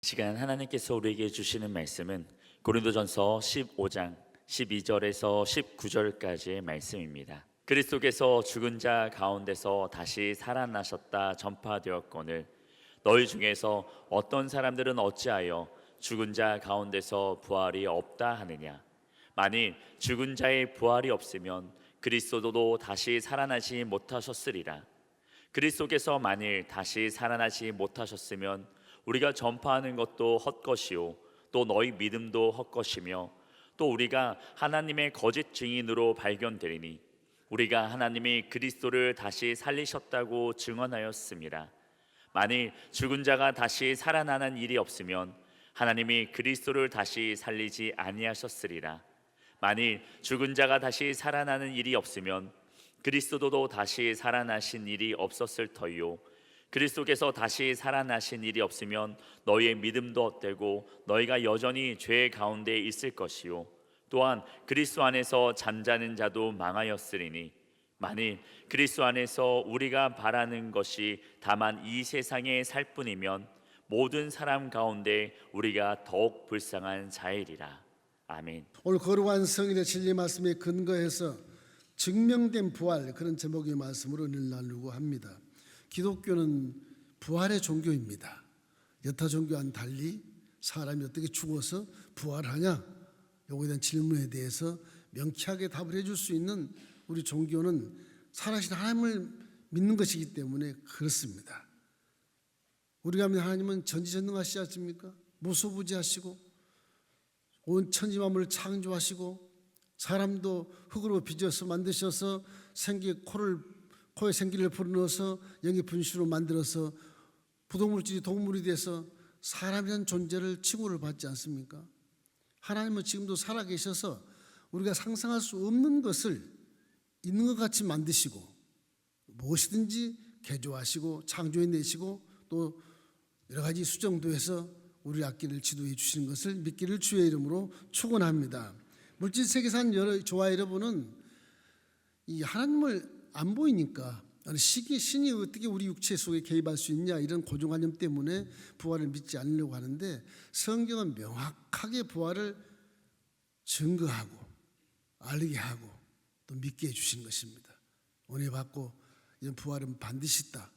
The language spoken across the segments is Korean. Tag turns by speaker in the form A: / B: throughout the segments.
A: 시간 하나님께서 우리에게 주시는 말씀은 고린도전서 15장 12절에서 19절까지의 말씀입니다. 그리스도께서 죽은 자 가운데서 다시 살아나셨다 전파되었거늘 너희 중에서 어떤 사람들은 어찌하여 죽은 자 가운데서 부활이 없다 하느냐. 만일 죽은 자의 부활이 없으면 그리스도도 다시 살아나지 못하셨으리라. 그리스도께서 만일 다시 살아나지 못하셨으면 우리가 전파하는 것도 헛것이요 또 너희 믿음도 헛것이며 또 우리가 하나님의 거짓 증인으로 발견되리니 우리가 하나님이 그리스도를 다시 살리셨다고 증언하였습니다. 만일 죽은 자가 다시 살아나는 일이 없으면 하나님이 그리스도를 다시 살리지 아니하셨으리라. 만일 죽은 자가 다시 살아나는 일이 없으면 그리스도도 다시 살아나신 일이 없었을 터이요 그리스도께서 다시 살아나신 일이 없으면 너희의 믿음도 헛되고 너희가 여전히 죄 가운데 있을 것이요 또한 그리스도 안에서 잠자는 자도 망하였으리니 만일 그리스도 안에서 우리가 바라는 것이 다만 이 세상에 살 뿐이면 모든 사람 가운데 우리가 더욱 불쌍한 자이리라. 아멘.
B: 오늘 거룩한 성인의 진리 말씀에 근거해서 증명된 부활, 그런 제목의 말씀으로 은혜를 나누고 합니다. 기독교는 부활의 종교입니다. 여타 종교와는 달리 사람이 어떻게 죽어서 부활하냐, 요거에 대한 질문에 대해서 명쾌하게 답을 해줄 수 있는 우리 종교는 살아계신 하나님을 믿는 것이기 때문에 그렇습니다. 우리가 믿는 하나님은 전지전능하시지 않습니까? 무소부지하시고 온 천지 만물을 창조하시고 사람도 흙으로 빚어서 만드셔서 코에 생기를 불어넣어서 영의 분수로 만들어서 부동물질이 동물이 돼서 사람이라는 존재를 칭호를 받지 않습니까? 하나님은 지금도 살아계셔서 우리가 상상할 수 없는 것을 있는 것 같이 만드시고 무엇이든지 개조하시고 창조해내시고 또 여러 가지 수정도 해서 우리 앞길을 지도해 주시는 것을 믿기를 주의 이름으로 축원합니다. 물질 세계에 사는 저와 여러분은 이 하나님을 안 보이니까 신이 어떻게 우리 육체 속에 개입할 수 있냐, 이런 고정관념 때문에 부활을 믿지 않으려고 하는데, 성경은 명확하게 부활을 증거하고 알게 하고 또 믿게 해주신 것입니다. 은혜 받고 이런 부활은 반드시 있다.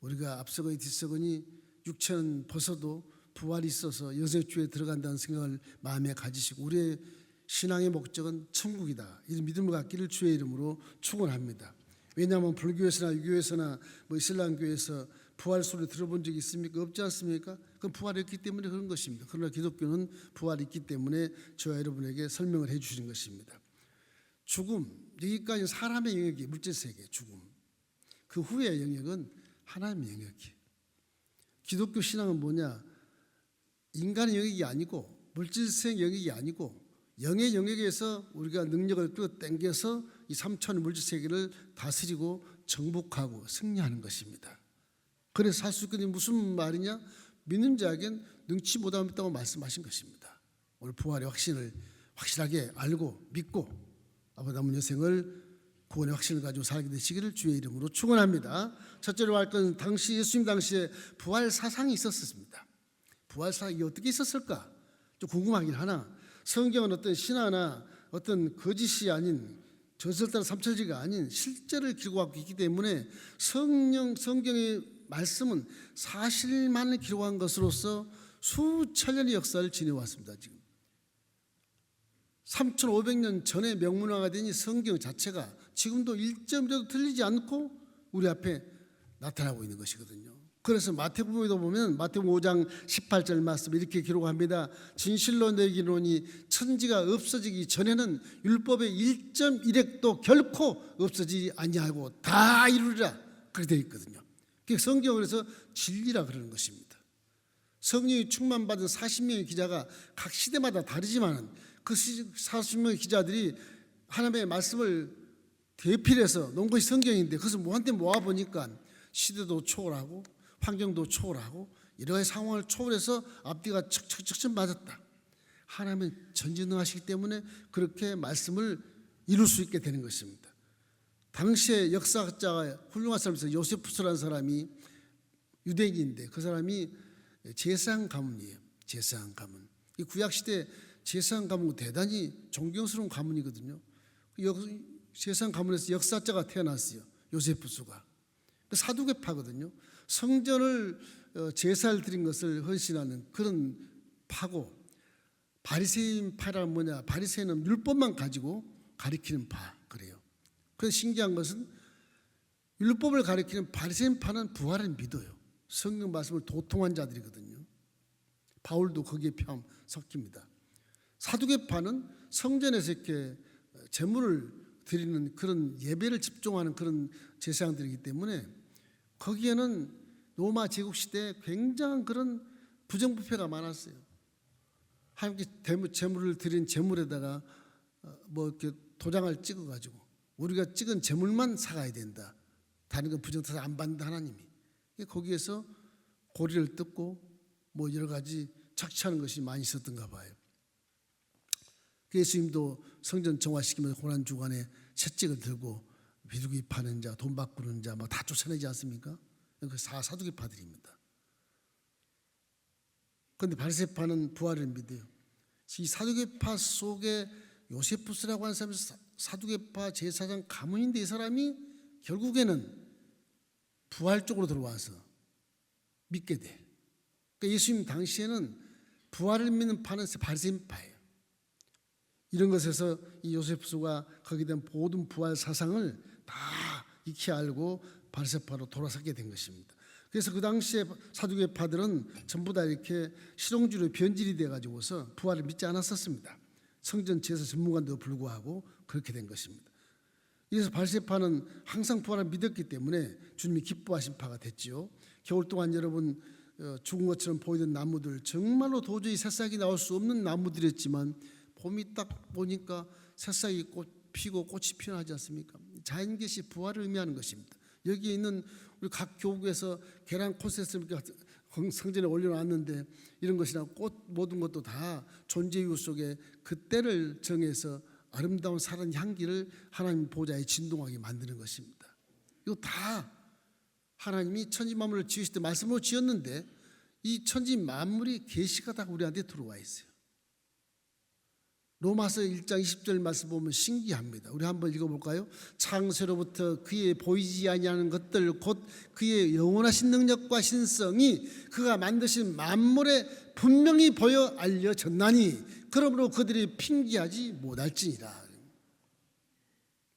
B: 우리가 앞서거니 뒤서거니 육체는 벗어도 부활이 있어서 영생주에 들어간다는 생각을 마음에 가지시고 우리의 신앙의 목적은 천국이다, 이런 믿음을 갖기를 주의 이름으로 축원합니다. 왜냐하면 불교에서나 유교에서나 이슬람교에서 부활 소리 들어본 적이 있습니까? 없지 않습니까? 그건 부활이 있기 때문에 그런 것입니다. 그러나 기독교는 부활이 있기 때문에 저와 여러분에게 설명을 해 주시는 것입니다. 죽음, 여기까지 사람의 영역이 물질세계 죽음, 그 후의 영역은 하나님의 영역이에요. 기독교 신앙은 뭐냐? 인간의 영역이 아니고 물질세 영역이 아니고 영의 영역에서 우리가 능력을 끌어당겨서 이 3차원의 물질세계를 다스리고 정복하고 승리하는 것입니다. 그래서 살 수 있거든요. 무슨 말이냐? 믿는 자에겐 능치 못하다고 말씀하신 것입니다. 오늘 부활의 확신을 확실하게 알고 믿고 앞으로 남은 여생을 구원의 확신을 가지고 살게 되시기를 주의 이름으로 축원합니다. 첫째로 할 것은 당시 예수님 당시에 부활 사상이 있었습니다. 부활 사상이 어떻게 있었을까? 좀 궁금하긴 하나 성경은 어떤 신화나 어떤 거짓이 아닌 전설따라 삼천지가 아닌 실제를 기록하고 있기 때문에 성경의 말씀은 사실만을 기록한 것으로서 수천 년의 역사를 지내왔습니다. 지금 3,500년 전에 명문화가 된 이 성경 자체가 지금도 1점이라도 틀리지 않고 우리 앞에 나타나고 있는 것이거든요. 그래서 마태복음에도 보면 마태복음 5장 18절 말씀 이렇게 기록합니다. 진실로 내게 이르노니 천지가 없어지기 전에는 율법의 1.1획도 결코 없어지지 아니하고 다 이루리라, 그렇게 되어 있거든요. 성경을 그래서 진리라 그러는 것입니다. 성령이 충만받은 40명의 기자가 각 시대마다 다르지만 그 40명의 기자들이 하나님의 말씀을 대필해서 놓은 것이 성경인데, 그것을 한데 모아보니까 시대도 초월하고 환경도 초월하고 여러 가지 상황을 초월해서 앞뒤가 척척척척 맞았다. 하나님은 전지능하시기 때문에 그렇게 말씀을 이룰 수 있게 되는 것입니다. 당시에 역사학자가 훌륭한 사람이 있어요. 요세푸스라는 사람이 유대인인데 그 사람이 제사장 가문이에요. 제사장 가문. 이 구약 시대 제사장 가문은 대단히 존경스러운 가문이거든요. 제사장 가문에서 역사자가 태어났어요. 요세푸스가. 사두개파거든요. 성전을 제사를 드린 것을 헌신하는 그런 파고, 바리새인 파란 뭐냐? 바리새인은 율법만 가지고 가리키는 파 그래요. 그래서 신기한 것은 율법을 가리키는 바리새인 파는 부활을 믿어요. 성경 말씀을 도통한 자들이거든요. 바울도 거기에 섞입니다. 사두개파는 성전에서 이렇게 제물을 드리는 그런 예배를 집중하는 그런 제사장들이기 때문에 거기에는 로마 제국 시대에 굉장한 그런 부정부패가 많았어요. 하나님께 제물을 드린 제물에다가 뭐 이렇게 도장을 찍어가지고 우리가 찍은 제물만 사가야 된다. 다른 건 부정타서 안 받는다 하나님이. 거기에서 고리를 뜯고 뭐 여러 가지 착취하는 것이 많이 있었던가 봐요. 예수님도 성전 정화시키면서 고난주간에 채찍을 들고 비둘기 파는 자, 돈 바꾸는 자 막 다 쫓아내지 않습니까? 그 사두개파들입니다. 그런데 바리새파는 부활을 믿어요. 이 사두개파 속에 요세푸스라고 하는 사람이 사두개파 제사장 가문인데 이 사람이 결국에는 부활 쪽으로 들어와서 믿게 돼. 그러니까 예수님 당시에는 부활을 믿는 파는 바리새파예요. 이런 것에서 이 요세푸스가 거기에 대한 모든 부활 사상을 다 익히 알고 바리새파로 돌아서게 된 것입니다. 그래서 그 당시에 사두개파들은 전부 다 이렇게 실용주의로 변질이 돼가지고서 부활을 믿지 않았었습니다. 성전 제사 전문가도 불구하고 그렇게 된 것입니다. 그래서 바리새파는 항상 부활을 믿었기 때문에 주님이 기뻐하신 파가 됐지요. 겨울 동안 여러분 죽은 것처럼 보이던 나무들, 정말로 도저히 새싹이 나올 수 없는 나무들이었지만 봄이 딱 보니까 새싹이 피고 꽃이 피어나지 않습니까? 자연계시 부활을 의미하는 것입니다. 여기에 있는 우리 각 교구에서 계란 콘센트를 성전에 올려놨는데 이런 것이나 꽃 모든 것도 다 존재 이유 속에 그때를 정해서 아름다운 살은 향기를 하나님 보좌에 진동하게 만드는 것입니다. 이거 다 하나님이 천지 만물을 지으실 때 말씀으로 지었는데 이 천지 만물이 계시가 다 우리한테 들어와 있어요. 로마서 1장 20절 말씀 보면 신기합니다. 우리 한번 읽어볼까요? 창세로부터 그의 보이지 아니하는 것들 곧 그의 영원하신 능력과 신성이 그가 만드신 만물에 분명히 보여 알려졌나니 그러므로 그들이 핑계하지 못할지니라.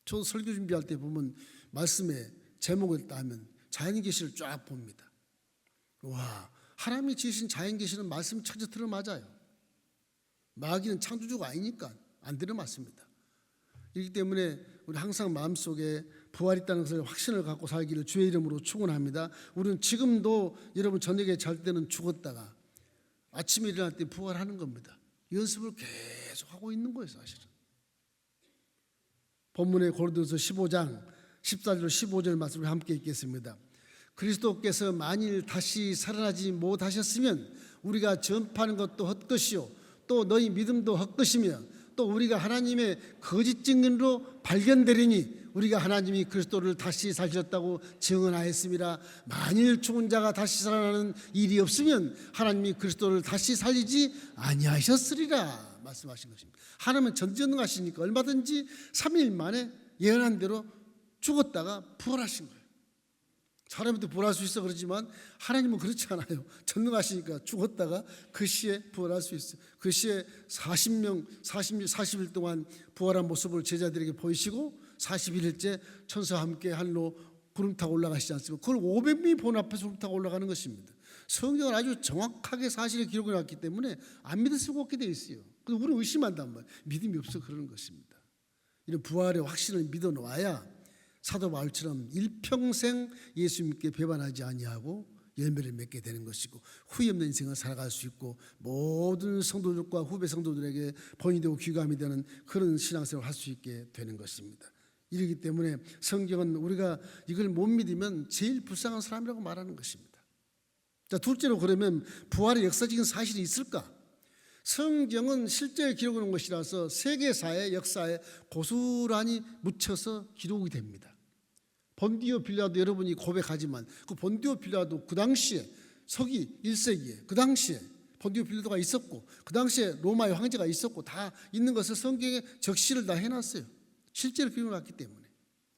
B: 저 설교 준비할 때 보면 말씀의 제목을 따면 자연계시를 쫙 봅니다. 와, 하나님이 지으신 자연계시는 말씀 찾아 들어맞아요. 마귀는 창조주가 아니니까 안 들어맞습니다. 이렇기 때문에 우리 항상 마음속에 부활이 있다는 것을 확신을 갖고 살기를 주의 이름으로 축원합니다. 우리는 지금도 여러분 저녁에 잘 때는 죽었다가 아침에 일어날 때 부활하는 겁니다. 연습을 계속 하고 있는 거예요, 사실은. 본문의 고린도서 15장 14절 15절 말씀을 함께 읽겠습니다. 그리스도께서 만일 다시 살아나지 못하셨으면 우리가 전파하는 것도 헛것이요 또 너희 믿음도 헛것이며 또 우리가 하나님의 거짓 증인으로 발견되리니 우리가 하나님이 그리스도를 다시 살리셨다고 증언하였습니다. 만일 죽은 자가 다시 살아나는 일이 없으면 하나님이 그리스도를 다시 살리지 아니하셨으리라 말씀하신 것입니다. 하나님은 전지전능하시니까 얼마든지 3일 만에 예언한 대로 죽었다가 부활하신 거예요. 사람도 부활할 수 있어 그러지만 하나님은 그렇지 않아요. 전능하시니까 죽었다가 그 시에 부활할 수 있어요. 그 시에 40일 동안 부활한 모습을 제자들에게 보이시고 41일째 천사와 함께 하늘로 구름 타고 올라가시지 않습니까? 그걸 500명이 본 앞에서 구름 타고 올라가는 것입니다. 성경은 아주 정확하게 사실에 기록해 놨기 때문에 안 믿을 수가 없게 되어 있어요. 그래서 우리는 의심한단 말이에요. 믿음이 없어 그러는 것입니다. 이런 부활의 확신을 믿어 놓아야 사도 바울처럼 일평생 예수님께 배반하지 아니하고 열매를 맺게 되는 것이고 후회 없는 인생을 살아갈 수 있고 모든 성도들과 후배 성도들에게 본이 되고 귀감이 되는 그런 신앙생활을 할 수 있게 되는 것입니다. 이러기 때문에 성경은 우리가 이걸 못 믿으면 제일 불쌍한 사람이라고 말하는 것입니다. 자, 둘째로 그러면 부활의 역사적인 사실이 있을까? 성경은 실제 기록해 놓은 것이라서 세계사의 역사에 고스란히 묻혀서 기록이 됩니다. 본디오 빌라도 여러분이 고백하지만 그 본디오 빌라도 그 당시에 서기 1세기에 그 당시에 본디오 빌라도가 있었고 그 당시에 로마의 황제가 있었고 다 있는 것을 성경에 적시를 다 해놨어요. 실제로 그려놨기 때문에.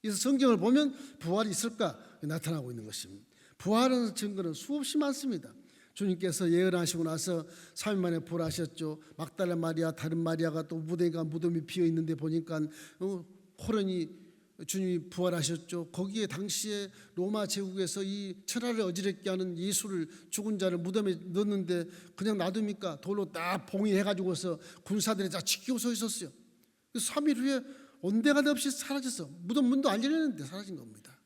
B: 그래서 성경을 보면 부활이 있을까 나타나고 있는 것입니다. 부활의 증거는 수없이 많습니다. 주님께서 예언하시고 나서 3일 만에 부활하셨죠. 막달라 마리아 다른 마리아가 또 무덤이 비어 있는데 보니까 호련히 주님이 부활하셨죠. 거기에 당시에 로마 제국에서 이 천하를 어지럽게 하는 예수를 죽은 자를 무덤에 넣었는데 그냥 놔둡니까? 돌로 딱 봉인해가지고서 군사들이 다 지키고 서 있었어요. 3일 후에 온데가 없이 사라졌어. 무덤 문도 안 열렸는데 사라진 겁니다.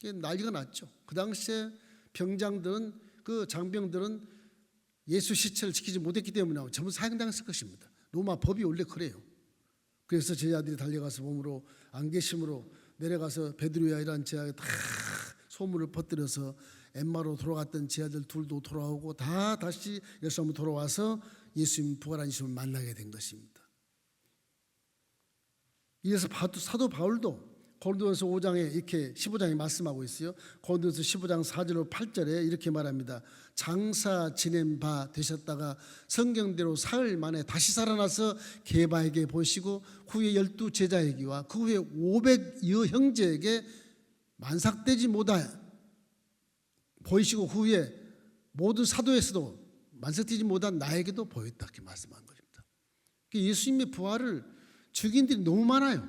B: 난리가 났죠. 그 당시에 병장들은 그 장병들은 예수 시체를 지키지 못했기 때문에 전부 사형당했을 것입니다. 로마 법이 원래 그래요. 그래서 제자들이 달려가서 몸으로 안개심으로 내려가서 베드로야 이란 제자가 다 소문을 퍼뜨려서 엠마로 돌아갔던 제자들 둘도 돌아오고 다 다시 예루살렘으로 돌아와서 예수님 부활한 예수님을 만나게 된 것입니다. 이래서 사도 바울도 고린도전서 5장에 이렇게 15장에 말씀하고 있어요. 고린도전서 15장 4절로 8절에 이렇게 말합니다. 장사 지낸 바 되셨다가 성경대로 사흘 만에 다시 살아나서 게바에게 보시고 후에 12 제자에게와 그 후에 500여 형제에게 만삭되지 못하 보이시고 후에 모든 사도에서도 만삭되지 못한 나에게도 보였다 이렇게 말씀한 것입니다. 예수님의 부활을 증인들이 너무 많아요.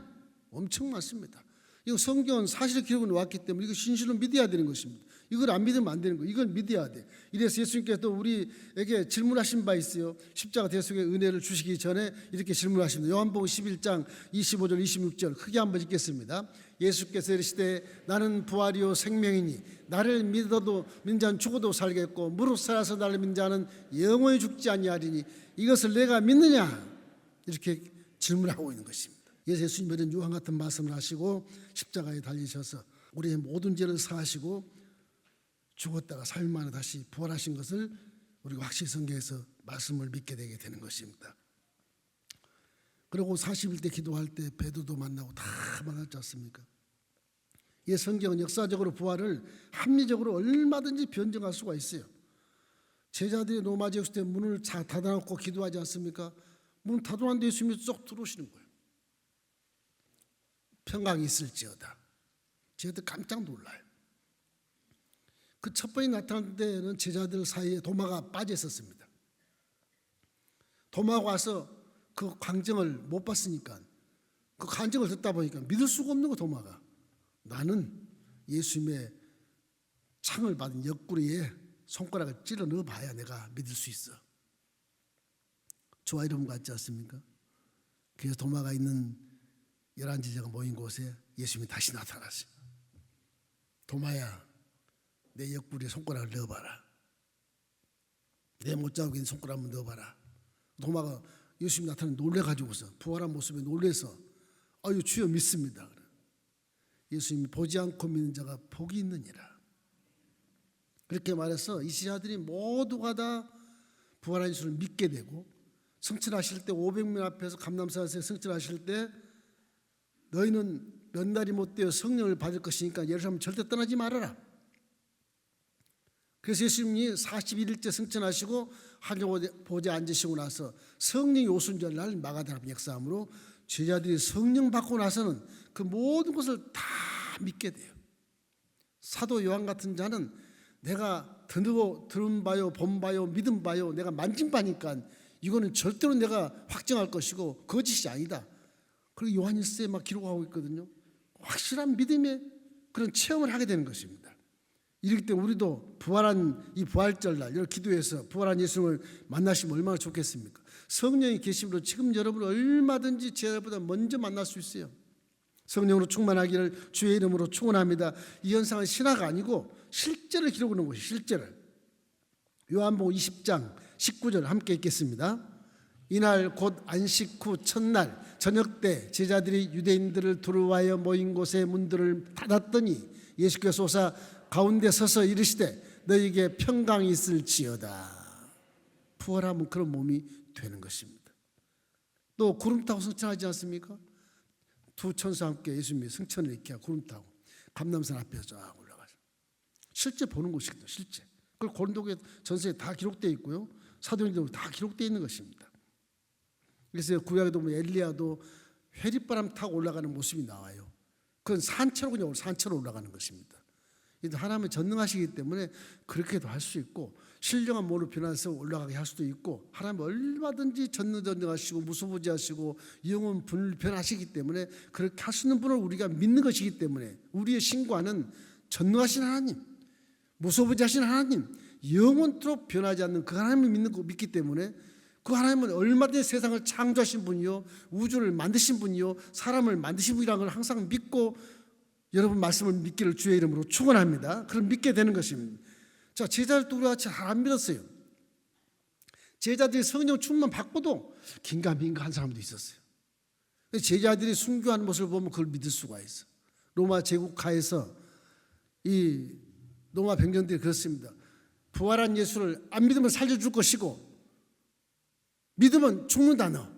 B: 엄청 많습니다. 이거 성경은 사실 기록을 놓았기 때문에 이거 신실로 믿어야 되는 것입니다. 이걸 안 믿으면 안 되는 거예요. 이걸 믿어야 돼. 이래서 예수님께서 또 우리에게 질문하신 바 있어요. 십자가 대속의 은혜를 주시기 전에 이렇게 질문하십니다. 요한복음 11장 25절 26절 크게 한번 읽겠습니다. 예수께서 이르시되 나는 부활이요 생명이니 나를 믿어도 믿는 자는 죽어도 살겠고 무릇 살아서 나를 믿는 자는 영원히 죽지 아니하리니 이것을 내가 믿느냐 이렇게 질문하고 있는 것입니다. 예수님은 유황 같은 말씀을 하시고 십자가에 달리셔서 우리의 모든 죄를 사하시고 죽었다가 3일 만에 다시 부활하신 것을 우리가 확실히 성경에서 말씀을 믿게 되게 되는 것입니다. 그리고 40일 기도할 때 베드로도 만나고 다 만났지 않습니까? 이 성경은 역사적으로 부활을 합리적으로 얼마든지 변증할 수가 있어요. 제자들이 로마 제국 때 문을 닫아놓고 기도하지 않습니까? 문 닫아놨는데 예수님이 쏙 들어오시는 거예요. 평강이 있을지어다. 제자들 깜짝 놀라요. 그 첫 번에 나타날 때는 제자들 사이에 도마가 빠져 있었습니다. 도마가 와서 그 광정을 못 봤으니까 그 간증을 듣다 보니까 믿을 수가 없는 거 도마가. 나는 예수님의 창을 받은 옆구리에 손가락을 찔러 넣어봐야 내가 믿을 수 있어. 저와 여러분 같지 않습니까? 그래서 도마가 있는 11제자가 모인 곳에 예수님이 다시 나타났어요. 도마야 내 옆구리에 손가락을 넣어봐라. 내 못자국에 있는 손가락 한번 넣어봐라. 도마가 예수님 나타나서 놀래가지고서 부활한 모습에 놀래서 아유 주여 믿습니다. 예수님이 보지 않고 믿는 자가 복이 있느니라. 그렇게 말해서 이 제자들이 모두가 다 부활한 예수를 믿게 되고 성천하실 때 500명 앞에서 감람산에서 성천하실 때 너희는 몇 날이 못 되어 성령을 받을 것이니까 예루살렘 절대 떠나지 말아라. 그래서 예수님이 41일째 성천하시고 하늘 보좌에 앉으시고 나서 성령이 오순 절날 마가다락 역사함으로 제자들이 성령 받고 나서는 그 모든 것을 다 믿게 돼요. 사도 요한 같은 자는 내가 들은 바요 본 바요 믿은 바요 내가 만진 바니까 이거는 절대로 내가 확정할 것이고 거짓이 아니다. 그리고 요한일서에 막 기록하고 있거든요. 확실한 믿음의 그런 체험을 하게 되는 것입니다. 이렇기 때문에 우리도 부활한 이 부활절날 이렇게 기도해서 부활한 예수님을 만나시면 얼마나 좋겠습니까? 성령이 계심으로 지금 여러분은 얼마든지 제자보다 먼저 만날 수 있어요. 성령으로 충만하기를 주의 이름으로 축원합니다. 이 현상은 신화가 아니고 실제를 기록하는 것이에요. 실제를. 요한복음 20장 19절 함께 읽겠습니다. 이날 곧 안식 후 첫날 저녁 때 제자들이 유대인들을 두루와여 모인 곳의 문들을 닫았더니 예수께서 오사 가운데 서서 이르시되 너희에게 평강이 있을지어다. 부활하면 그런 몸이 되는 것입니다. 또 구름 타고 승천하지 않습니까? 두 천사 함께 예수님이 승천을 이렇게 하고 구름 타고 감람산 앞에서 쫙 올라가죠. 실제 보는 것이거든요. 실제 그걸 고린도 전서에 다 기록되어 있고요. 사도행전도 다 기록되어 있는 것입니다. 그래서 구약에도 보면 엘리야도 회리바람 타고 올라가는 모습이 나와요. 그건 산채로 그냥 산채로 올라가는 것입니다. 하나님은 전능하시기 때문에 그렇게도 할 수 있고 신령한 몸으로 변화해서 올라가게 할 수도 있고 하나님은 얼마든지 전능하시고 무소부지하시고 영원 불변하시기 때문에 그렇게 할 수 있는 분을 우리가 믿는 것이기 때문에 우리의 신과는 전능하신 하나님, 무소부지하신 하나님, 영원토록 변하지 않는 그 하나님을 믿기 때문에 그 하나님은 얼마든지 세상을 창조하신 분이요 우주를 만드신 분이요 사람을 만드신 분이라는 걸 항상 믿고 여러분 말씀을 믿기를 주의 이름으로 축원합니다. 그럼 믿게 되는 것입니다. 자, 제자들도 우리가 잘 안 믿었어요. 제자들이 성령 충만 받고도 긴가민가한 사람도 있었어요. 제자들이 순교하는 모습을 보면 그걸 믿을 수가 있어. 로마 제국하에서 이 로마 병정들이 그렇습니다. 부활한 예수를 안 믿으면 살려줄 것이고 믿으면 죽는다 너.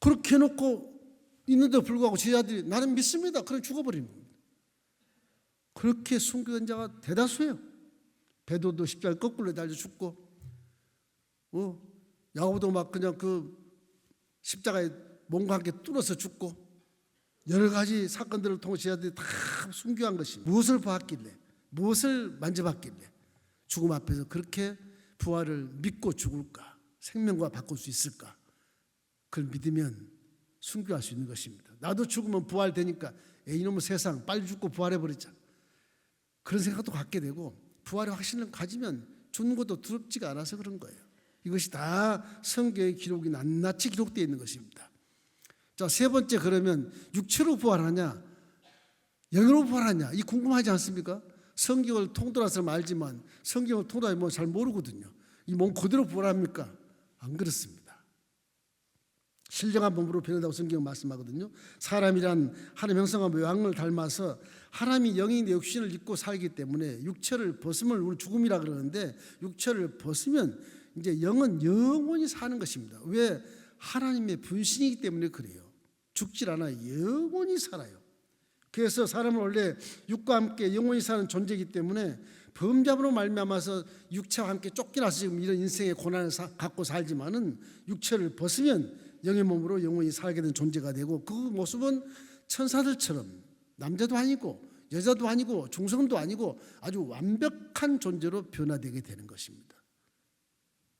B: 그렇게 해놓고 있는데도 불구하고 제자들이 나는 믿습니다. 그럼 죽어버리는 겁니다. 그렇게 순교한 자가 대다수예요. 베드로도 십자가에 거꾸로 달려 죽고 야고보도 막 그냥 그 십자가에 몸과 함께 뚫어서 죽고 여러 가지 사건들을 통해 제자들이 다 순교한 것이 무엇을 보았길래 무엇을 만져봤길래 죽음 앞에서 그렇게 부활을 믿고 죽을까 생명과 바꿀 수 있을까 그걸 믿으면 순교할 수 있는 것입니다. 나도 죽으면 부활되니까 이놈의 세상 빨리 죽고 부활해버리자 그런 생각도 갖게 되고 부활의 확신을 가지면 죽는 것도 두렵지가 않아서 그런 거예요. 이것이 다 성경의 기록이 낱낱이 기록되어 있는 것입니다. 자, 세 번째 그러면 육체로 부활하냐 영으로 부활하냐 이 궁금하지 않습니까? 성경을 통틀어서 알지만 성경을 통틀어서 잘 모르거든요. 이 몸 그대로 부활합니까? 안 그렇습니다. 신령한 몸으로 변한다고 성경은 말씀하거든요. 사람이란 하나님의 형상과 모양을 닮아서 하나님이 영이 내 육신을 입고 살기 때문에 육체를 벗으면 우리 죽음이라 그러는데 육체를 벗으면 이제 영은 영원히 사는 것입니다. 왜? 하나님의 분신이기 때문에 그래요. 죽질 않아요. 영원히 살아요. 그래서 사람은 원래 육과 함께 영원히 사는 존재이기 때문에 범죄함으로 말미암아서 육체와 함께 쫓겨나서 지금 이런 인생의 고난을 갖고 살지만은 육체를 벗으면 영의 몸으로 영원히 살게 된 존재가 되고 그 모습은 천사들처럼 남자도 아니고 여자도 아니고 중성도 아니고 아주 완벽한 존재로 변화되게 되는 것입니다.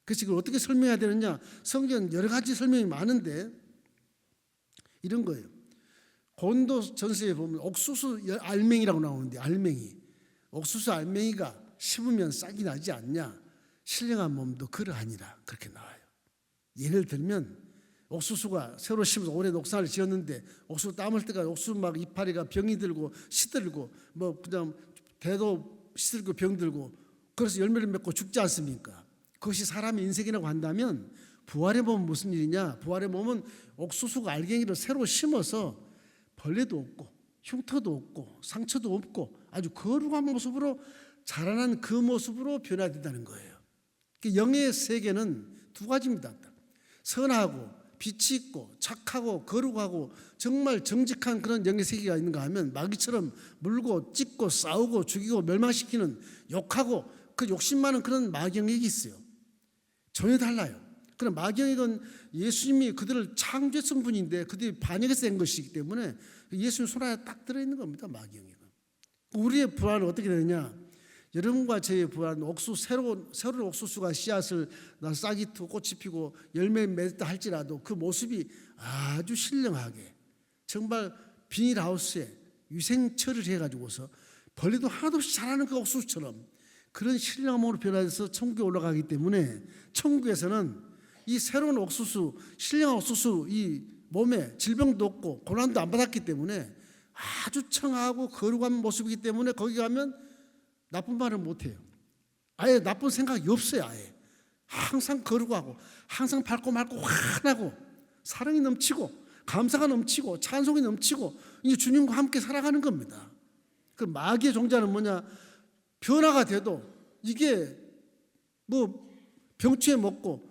B: 그래서 이걸 어떻게 설명해야 되느냐? 성경 여러 가지 설명이 많은데 이런 거예요. 고린도 전서에 보면 옥수수 알맹이라고 나오는데 알맹이 옥수수 알맹이가 씹으면 싹이 나지 않냐? 신령한 몸도 그러하니라 그렇게 나와요. 예를 들면 옥수수가 새로 심어서 올해 녹사를 지었는데 옥수수 따을 때가 옥수수 막 이파리가 병이 들고 시들고 뭐 그냥 대도 시들고 병 들고 그래서 열매를 맺고 죽지 않습니까? 그것이 사람의 인생이라고 한다면 부활의 몸은 무슨 일이냐? 부활의 몸은 옥수수가 알갱이를 새로 심어서 벌레도 없고 흉터도 없고 상처도 없고 아주 거룩한 모습으로 자라난 그 모습으로 변화된다는 거예요. 영의 세계는 두 가지입니다. 선하고 빛이 있고 착하고 거룩하고 정말 정직한 그런 영의 세계가 있는가 하면 마귀처럼 물고 찢고 싸우고 죽이고 멸망시키는 욕하고 그 욕심 많은 그런 마귀영역이 있어요. 전혀 달라요. 그럼 마귀영역은 예수님이 그들을 창조했던 분인데 그들이 반역해서 된 것이기 때문에 예수님 손 안에 딱 들어있는 겁니다. 마귀영역은. 우리의 부활은 어떻게 되느냐? 여러분과 저의 부활은 새로운 옥수수가 씨앗을 싹이 트고 꽃이 피고 열매를 맺다 할지라도 그 모습이 아주 신령하게 정말 비닐하우스에 위생 처리를 해가지고서 벌레도 하나도 없이 자라는 그 옥수수처럼 그런 신령한 몸으로 변화해서 천국에 올라가기 때문에 천국에서는 이 새로운 옥수수, 신령한 옥수수 이 몸에 질병도 없고 고난도 안 받았기 때문에 아주 청하고 거룩한 모습이기 때문에 거기 가면 나쁜 말을 못해요. 아예 나쁜 생각이 없어요. 아예 항상 거룩하고 항상 밝고 맑고 환하고 사랑이 넘치고 감사가 넘치고 찬송이 넘치고 이제 주님과 함께 살아가는 겁니다. 그 마귀의 종자는 뭐냐? 변화가 돼도 이게 뭐 병치에 먹고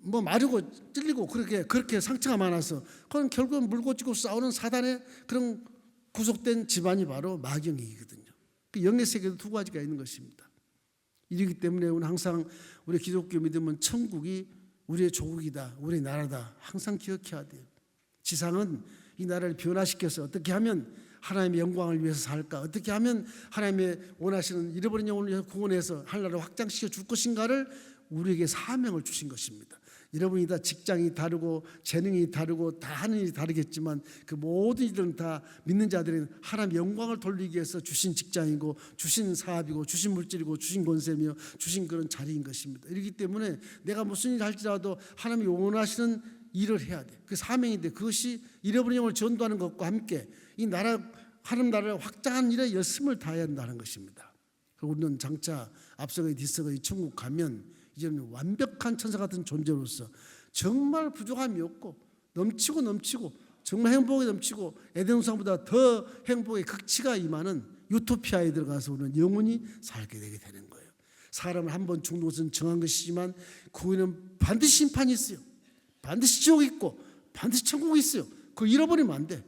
B: 뭐 마르고 찔리고 그렇게 상처가 많아서 그건 결국은 물고 찌고 싸우는 사단의 그런 구속된 집안이 바로 마귀영역이거든요. 그 영의 세계도 두 가지가 있는 것입니다. 이러기 때문에 우리는 항상 우리 기독교 믿음은 천국이 우리의 조국이다, 우리의 나라다 항상 기억해야 돼요. 지상은 이 나라를 변화시켜서 어떻게 하면 하나님의 영광을 위해서 살까, 어떻게 하면 하나님의 원하시는 잃어버린 영혼을 구원해서 하나를 확장시켜 줄 것인가를 우리에게 사명을 주신 것입니다. 여러분이 다 직장이 다르고 재능이 다르고 다 하는 일이 다르겠지만 그 모든 일들은 다 믿는 자들은 하나님의 영광을 돌리기 위해서 주신 직장이고 주신 사업이고 주신 물질이고 주신 권세며 주신 그런 자리인 것입니다. 이렇기 때문에 내가 무슨 일을 할지라도 하나님이 원하시는 일을 해야 돼. 그 사명인데 그것이 잃어버린 영혼을 전도하는 것과 함께 이 나라 하나님 나라를 확장하는 일에 열심을 다해야 한다는 것입니다. 그리고 우리는 장차 앞서거이 뒤서거이 천국 가면 이제는 완벽한 천사 같은 존재로서 정말 부족함이 없고 넘치고 정말 행복이 넘치고 에덴 동산보다 더 행복의 극치가 임하는 유토피아에 들어가서 우리는 영원히 살게 되게 되는 거예요. 사람을 한번 죽는 것은 정한 것이지만 그 후에는 반드시 심판이 있어요. 반드시 지옥이 있고 반드시 천국이 있어요. 그걸 잃어버리면 안 돼.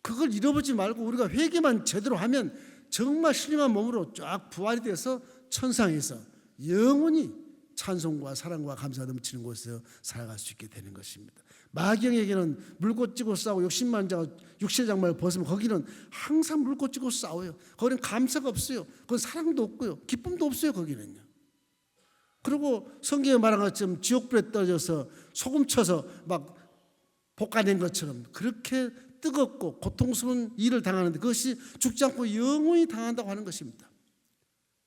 B: 그걸 잃어버리지 말고 우리가 회개만 제대로 하면 정말 신령한 몸으로 쫙 부활이 돼서 천상에서 영원히 찬송과 사랑과 감사가 넘치는 곳에서 살아갈 수 있게 되는 것입니다. 마귀에게는 물고 찌고 싸우고 욕심만 자고 육신의 장막을 벗으면 거기는 항상 물고 찌고 싸워요. 거기는 감사가 없어요. 거기는 사랑도 없고요. 기쁨도 없어요. 거기는요. 그리고 성경에 말한 것처럼 지옥불에 떨어져서 소금 쳐서 막 볶아낸 것처럼 그렇게 뜨겁고 고통스러운 일을 당하는데 그것이 죽지 않고 영원히 당한다고 하는 것입니다.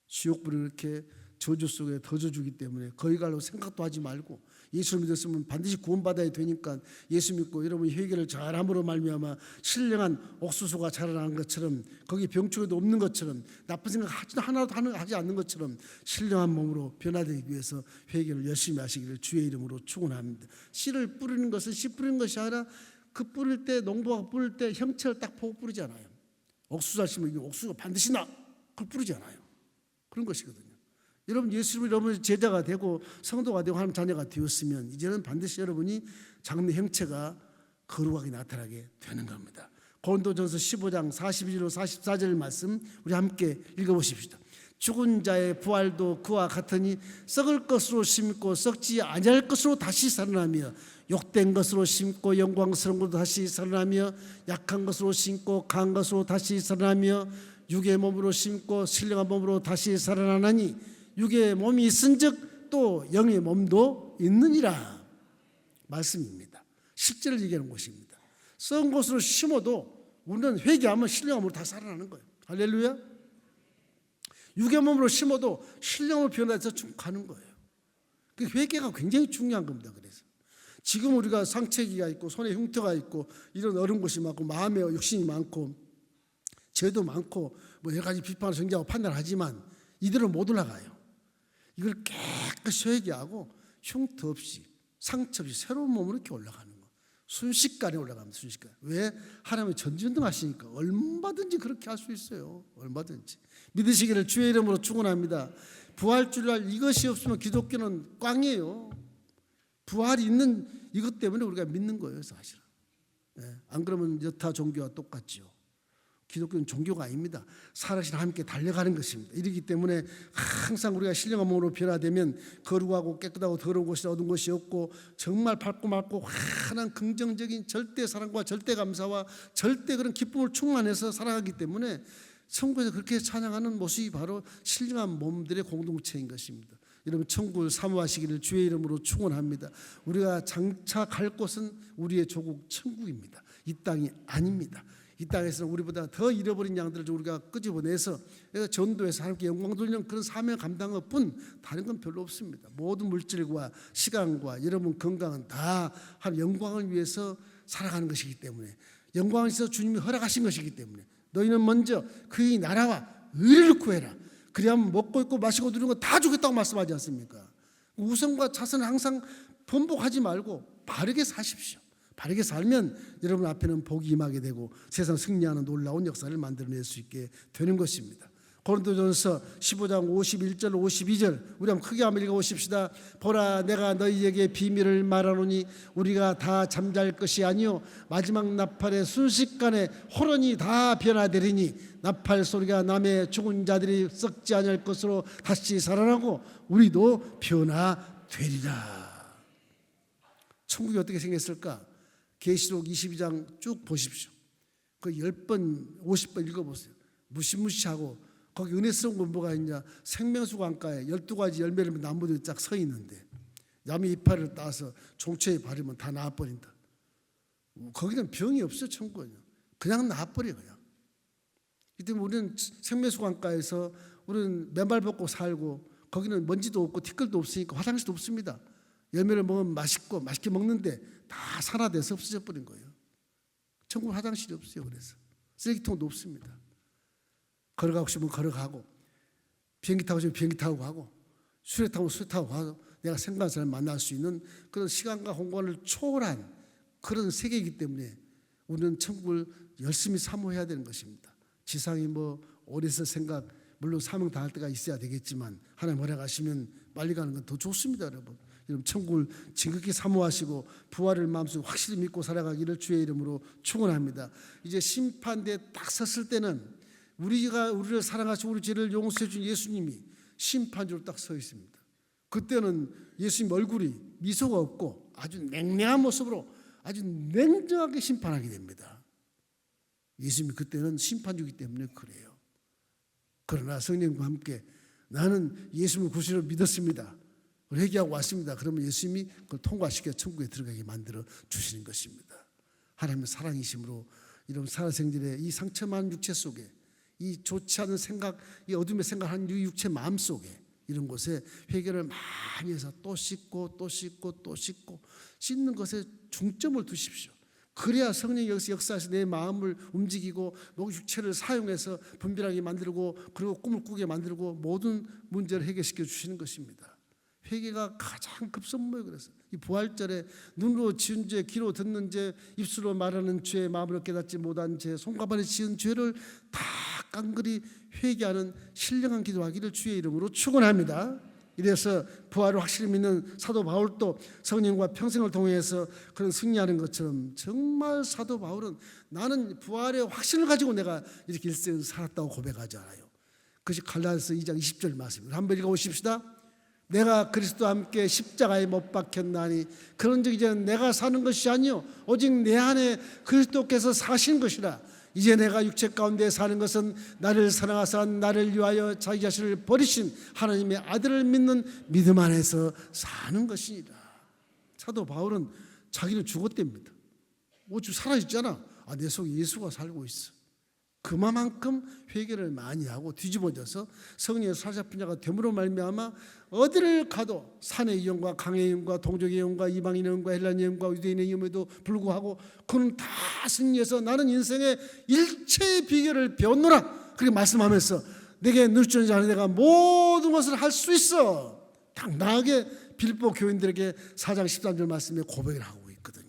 B: 지옥불이 그렇게 저주 속에 더져주기 때문에 거기 갈로 생각도 하지 말고 예수를 믿었으면 반드시 구원받아야 되니까 예수 믿고 여러분이 회개를 잘함으로 말미암아 신령한 옥수수가 자라나는 것처럼 거기 병충해도 없는 것처럼 나쁜 생각 하나도 하지 않는 것처럼 신령한 몸으로 변화되기 위해서 회개를 열심히 하시기를 주의 이름으로 축원합니다. 씨를 뿌리는 것은 씨 뿌리는 것이 아니라 그 뿌릴 때 농부가 뿌릴 때 형체를 딱 보고 뿌리지 않아요. 옥수수 하시면 옥수수가 반드시 나 그걸 뿌리지 않아요. 그런 것이거든요. 여러분 예수님이 여러분의 제자가 되고 성도가 되고 하나님 자녀가 되었으면 이제는 반드시 여러분이 장래 형체가 거룩하게 나타나게 되는 겁니다. 고린도전서 15장 42절 44절 말씀 우리 함께 읽어보십시다. 죽은 자의 부활도 그와 같으니 썩을 것으로 심고 썩지 아니할 것으로 다시 살아나며 욕된 것으로 심고 영광스러운 것으로 다시 살아나며 약한 것으로 심고 강한 것으로 다시 살아나며 육의 몸으로 심고 신령한 몸으로 다시 살아나니 육의 몸이 있은즉 또 영의 몸도 있느니라 말씀입니다. 실제를 얘기하는 것입니다. 썩은 것으로 심어도 우리는 회개하면 신령함으로 다 살아나는 거예요. 할렐루야. 육의 몸으로 심어도 신령으로 변화해서 쭉 가는 거예요. 그 회개가 굉장히 중요한 겁니다. 그래서 지금 우리가 상처기가 있고 손에 흉터가 있고 이런 어려운 것이 많고 마음에 욕심이 많고 죄도 많고 뭐 여러 가지 비판을 정죄하고 판단하지만 이들은 못 올라가요. 이걸 깨끗이 회개하고 흉터 없이 상처 없이 새로운 몸으로 이렇게 올라가는 거. 순식간에 올라갑니다. 순식간에. 왜? 하나님의 전지전능하시니까 얼마든지 그렇게 할 수 있어요. 얼마든지. 믿으시기를 주의 이름으로 축원합니다. 부활주일날 이것이 없으면 기독교는 꽝이에요. 부활이 있는 이것 때문에 우리가 믿는 거예요. 사실은. 안 그러면 여타 종교와 똑같죠. 기독교는 종교가 아닙니다. 살아계신 하나님께 달려가는 것입니다. 이러기 때문에 항상 우리가 신령한 몸으로 변화되면 거룩하고 깨끗하고 더러운 것이 얻은 것이 없고 정말 밝고 맑고 환한 긍정적인 절대 사랑과 절대 감사와 절대 그런 기쁨을 충만해서 살아가기 때문에 천국에서 그렇게 찬양하는 모습이 바로 신령한 몸들의 공동체인 것입니다. 여러분 천국을 사모하시기를 주의 이름으로 축원합니다. 우리가 장차 갈 곳은 우리의 조국 천국입니다. 이 땅이 아닙니다. 이 땅에서는 우리보다 더 잃어버린 양들을 우리가 끄집어내서 전도해서 하나님께 영광 돌리는 그런 사명을 감당할 뿐 다른 건 별로 없습니다. 모든 물질과 시간과 여러분 건강은 다 하나님 영광을 위해서 살아가는 것이기 때문에 영광을 위해서 주님이 허락하신 것이기 때문에 너희는 먼저 그의 나라와 의를 구해라. 그래야만 먹고 있고 마시고 누리는 거 다 주겠다고 말씀하지 않습니까? 우선과 차선을 항상 번복하지 말고 바르게 사십시오. 바르게 살면 여러분 앞에는 복이 임하게 되고 세상 승리하는 놀라운 역사를 만들어낼 수 있게 되는 것입니다. 고린도전서 15장 51절 52절 우리 한번 크게 한번 읽어보십시다. 보라 내가 너희에게 비밀을 말하노니 우리가 다 잠잘 것이 아니요 마지막 나팔의 순식간에 호련히 다 변화되리니 나팔 소리가 남의 죽은 자들이 썩지 않을 것으로 다시 살아나고 우리도 변화되리라. 천국이 어떻게 생겼을까? 계시록 22장 쭉 보십시오. 그 10번 50번 읽어보세요. 무시무시하고 거기 은혜스러운 건 뭐가 있냐? 생명수 강가에 12가지 열매를 나무들이 쫙 서 있는데 야미 이파리를 따서 종초에 바르면 다 나아버린다. 거기는 병이 없어. 천국은요. 그냥 나아버려. 그냥. 이 때문에 우리는 생명수 강가에서 우리는 맨발 벗고 살고 거기는 먼지도 없고 티끌도 없으니까 화장실도 없습니다. 열매를 먹으면 맛있고 맛있게 먹는데 다 산화돼서 없어져 버린 거예요. 천국 화장실이 없어요. 그래서 쓰레기통도 없습니다. 걸어가고 싶으면 걸어가고 비행기 타고 싶으면 비행기 타고 가고 수레 타고 수레 타고 가고 내가 생각하는 사람을 만날 수 있는 그런 시간과 공간을 초월한 그런 세계이기 때문에 우리는 천국을 열심히 사모해야 되는 것입니다. 지상이 뭐 오래 있을 생각 물론 사명 당할 때가 있어야 되겠지만 하나님 허락하시면 빨리 가는 건 더 좋습니다. 여러분 천국을 지극히 사모하시고 부활을 마음속에 확실히 믿고 살아가기를 주의 이름으로 축원합니다. 이제 심판대에 딱 섰을 때는 우리를 사랑하시고 우리 죄를 용서해 준 예수님이 심판주로 딱 서 있습니다. 그때는 예수님 얼굴이 미소가 없고 아주 냉랭한 모습으로 아주 냉정하게 심판하게 됩니다. 예수님이 그때는 심판주이기 때문에 그래요. 그러나 성령과 함께 나는 예수님을 구주로 믿었습니다. 회개하고 왔습니다. 그러면 예수님이 그걸 통과시켜 천국에 들어가게 만들어 주시는 것입니다. 하나님의 사랑이심으로 이런 살아생전의 이 상처만 육체 속에 이 좋지 않은 생각, 이 어둠의 생각하는 이 육체 마음 속에 이런 곳에 회개를 많이 해서 또 씻고 또 씻고 또 씻고 씻는 것에 중점을 두십시오. 그래야 성령이 여기서 역사해서 내 마음을 움직이고 육체를 사용해서 분별하게 만들고 그리고 꿈을 꾸게 만들고 모든 문제를 해결시켜 주시는 것입니다. 회개가 가장 급선무예요. 그래서 이 부활절에 눈으로 지은 죄, 귀로 듣는 죄, 입술로 말하는 죄, 마음으로 깨닫지 못한 죄, 손가락에 지은 죄를 다 깡그리 회개하는 신령한 기도하기를 주의 이름으로 축원합니다. 이래서 부활을 확실히 믿는 사도 바울도 성령과 평생을 통해서 그런 승리하는 것처럼 정말 사도 바울은 나는 부활의 확신을 가지고 내가 이렇게 일생을 살았다고 고백하잖아요. 그것이 갈라디아서 2장 20절 말씀입니다. 한번 읽어보십시다. 내가 그리스도와 함께 십자가에 못 박혔나니 그런즉 이제는 내가 사는 것이 아니요 오직 내 안에 그리스도께서 사신 것이라. 이제 내가 육체 가운데 사는 것은 나를 사랑하사 나를 위하여 자기 자신을 버리신 하나님의 아들을 믿는 믿음 안에서 사는 것이니라. 사도 바울은 자기는 죽었답니다. 오죽 살아있잖아. 내 속에 예수가 살고 있어. 그만큼 회개를 많이 하고 뒤집어져서 성령의 사로잡힌 자가 됨으로 말미암아 어디를 가도 산의 영과 강의 영과 동족의 영과 이방인의 영과 헬라인의 영과 유대인의 영에도 불구하고 그는 다 승리해서 나는 인생의 일체의 비결을 배웠노라 그렇게 말씀하면서 내게 누르짖는 자는 내가 모든 것을 할 수 있어 당당하게 빌보 교인들에게 4장 13절 말씀에 고백을 하고 있거든요.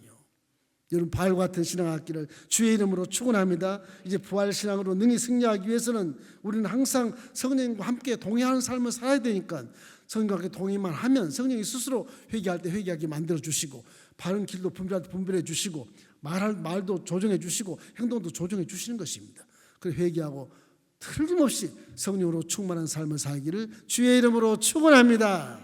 B: 여러분 바울과 같은 신앙하기를 주의 이름으로 축원합니다. 이제 부활 신앙으로 능히 승리하기 위해서는 우리는 항상 성령과 함께 동행하는 삶을 살아야 되니까 성령과 함께 동행만 하면 성령이 스스로 회개할 때 회개하게 만들어 주시고 바른 길도 분별할 때 분별해 주시고 말할 말도 조정해 주시고 행동도 조정해 주시는 것입니다. 그래서 회개하고 틀림없이 성령으로 충만한 삶을 살기를 주의 이름으로 축원합니다.